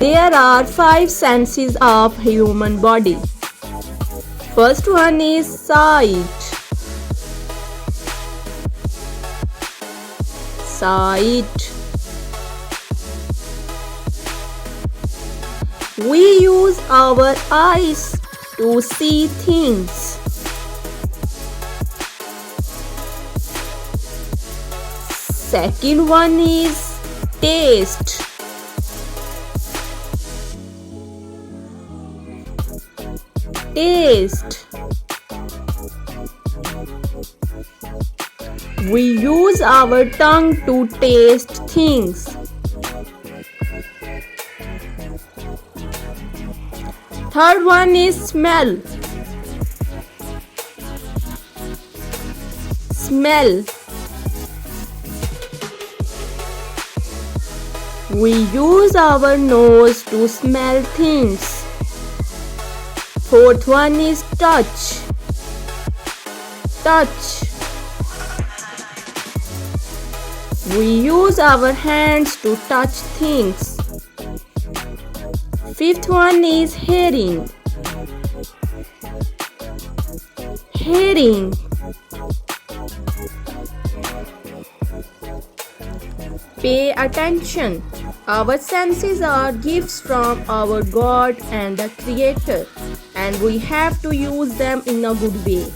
There are five senses of human body. First one is sight. Sight. We use our eyes to see things. Second one is taste. Taste. We use our tongue to taste things. Third one is smell. Smell. We use our nose to smell things. Fourth one is touch. Touch. We use our hands to touch things. Fifth one is hearing. Hearing. Pay attention. Our senses are gifts from our God and the Creator, and we have to use them in a good way.